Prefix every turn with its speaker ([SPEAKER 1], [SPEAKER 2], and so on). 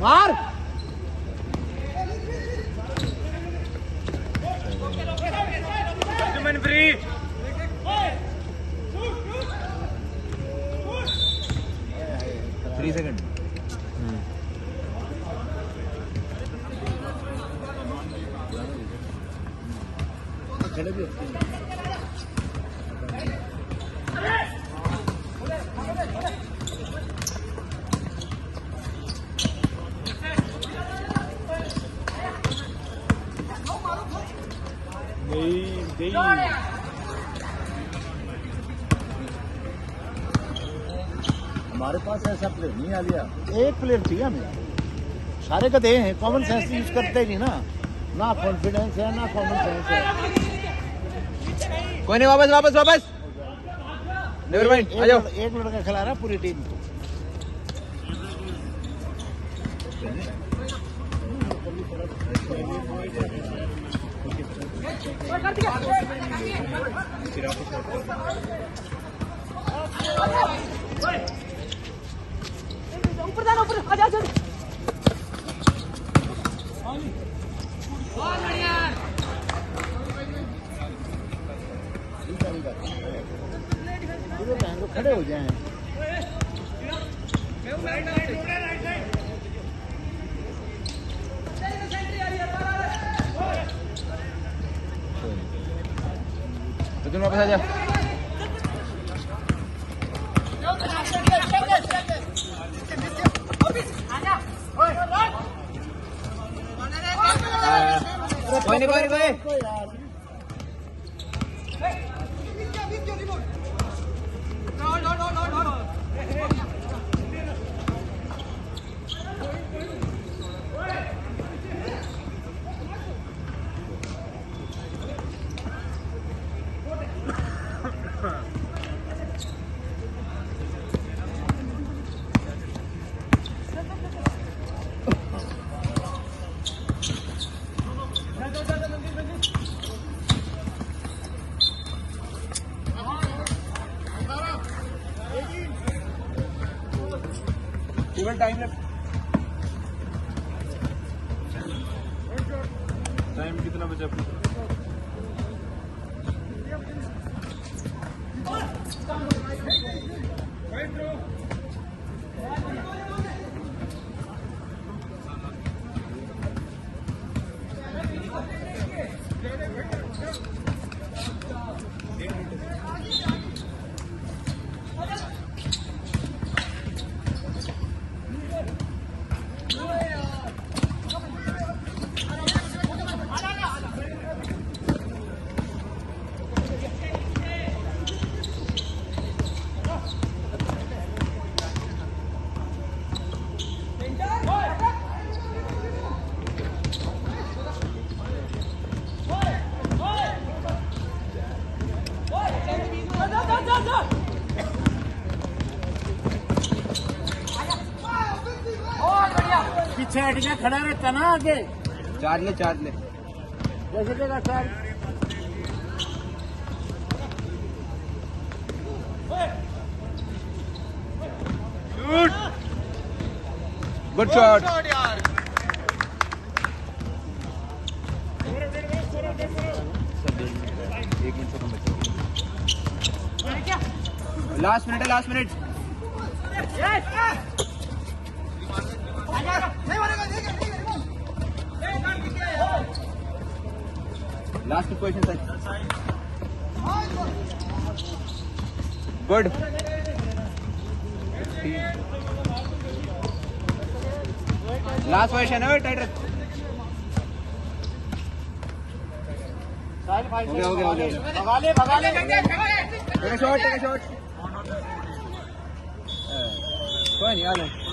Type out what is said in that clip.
[SPEAKER 1] मार free 3 second चले भी हमारे पास ऐसा प्लेयर नहीं आ लिया। एक प्लेयर चाहिए हमें, सारे का दे हैं, कॉमन सेंस यूज करते नहीं ना कॉन्फिडेंस है ना कॉमन सेंस है।
[SPEAKER 2] कोई नहीं, वापस वापस वापस नेवर माइंड, आ जाओ।
[SPEAKER 1] एक लड़का खिला रहा पूरी टीम को।
[SPEAKER 3] ऊपर जाना, ऊपर आ जा जल्दी।
[SPEAKER 1] खड़े हो जाएं।
[SPEAKER 2] तो तुम वापस आ जा। कोई नहीं कोई नहीं कोई। टाइम कितना बचा?
[SPEAKER 1] पीछे हट के खड़ा रहता ना आगे।
[SPEAKER 2] चार्ज ले
[SPEAKER 1] जैसे देगा चार्ज।
[SPEAKER 2] Good shot. एक मिनट से कम बचा। लास्ट मिनट है, last minute. Last position sir. Good. Last position है, टाइट रख। हो गया।
[SPEAKER 1] भगा ले।
[SPEAKER 2] Take a shot. कोई नहीं, आ जाओ।